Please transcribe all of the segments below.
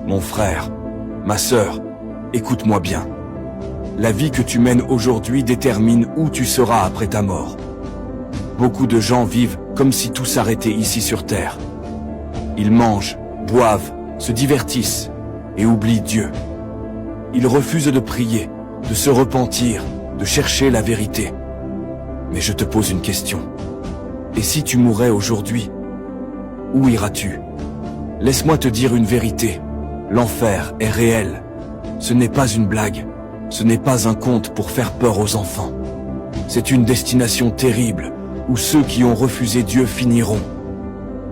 Mon frère, ma sœur, écoute-moi bien. La vie que tu mènes aujourd'hui détermine où tu seras après ta mort. Beaucoup de gens vivent comme si tout s'arrêtait ici sur terre. Ils mangent, boivent, se divertissent et oublient Dieu. Ils refusent de prier, de se repentir, de chercher la vérité. Mais je te pose une question. Et si tu mourais aujourd'hui, où iras-tu? Laisse-moi te dire une vérité. L'enfer est réel. Ce n'est pas une blague. Ce n'est pas un conte pour faire peur aux enfants. C'est une destination terrible où ceux qui ont refusé Dieu finiront.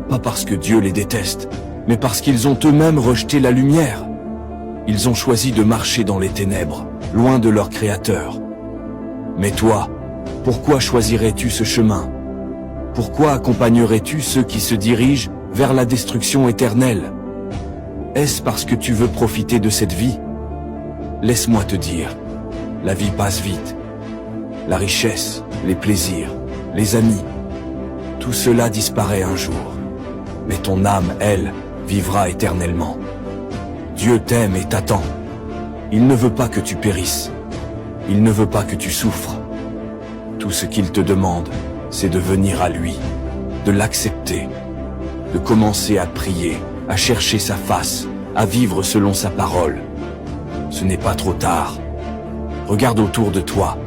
Pas parce que Dieu les déteste, mais parce qu'ils ont eux-mêmes rejeté la lumière. Ils ont choisi de marcher dans les ténèbres, loin de leur Créateur. Mais toi, pourquoi choisirais-tu ce chemin? Pourquoi accompagnerais-tu ceux qui se dirigent vers la destruction éternelle? Est-ce parce que tu veux profiter de cette vie? Laisse-moi te dire, la vie passe vite. La richesse, les plaisirs, les amis, tout cela disparaît un jour. Mais ton âme, elle, vivra éternellement. Dieu t'aime et t'attend. Il ne veut pas que tu périsses. Il ne veut pas que tu souffres. Tout ce qu'il te demande, c'est de venir à lui, de l'accepter, de commencer à prier, à chercher sa face, à vivre selon sa parole. Ce n'est pas trop tard. Regarde autour de toi.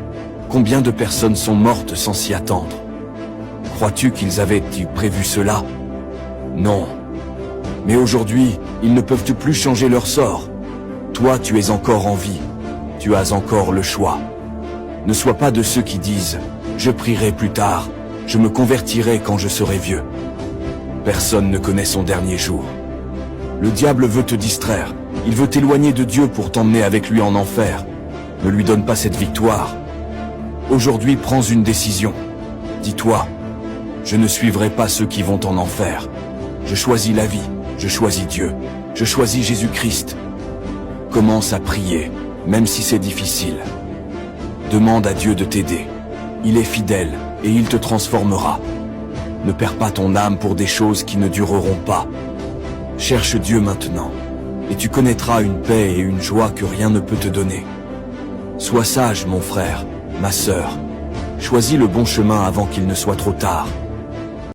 Combien de personnes sont mortes sans s'y attendre? Crois-tu qu'ils avaient prévu cela? Non. Mais aujourd'hui, ils ne peuvent plus changer leur sort. Toi, tu es encore en vie. Tu as encore le choix. Ne sois pas de ceux qui disent « Je prierai plus tard, je me convertirai quand je serai vieux ». Personne ne connaît son dernier jour. Le diable veut te distraire. Il veut t'éloigner de Dieu pour t'emmener avec lui en enfer. Ne lui donne pas cette victoire. Aujourd'hui, prends une décision. Dis-toi, je ne suivrai pas ceux qui vont en enfer. Je choisis la vie, je choisis Dieu, je choisis Jésus-Christ. Commence à prier, même si c'est difficile. Demande à Dieu de t'aider. Il est fidèle et il te transformera. Ne perds pas ton âme pour des choses qui ne dureront pas. Cherche Dieu maintenant, et tu connaîtras une paix et une joie que rien ne peut te donner. Sois sage, mon frère, ma sœur. Choisis le bon chemin avant qu'il ne soit trop tard.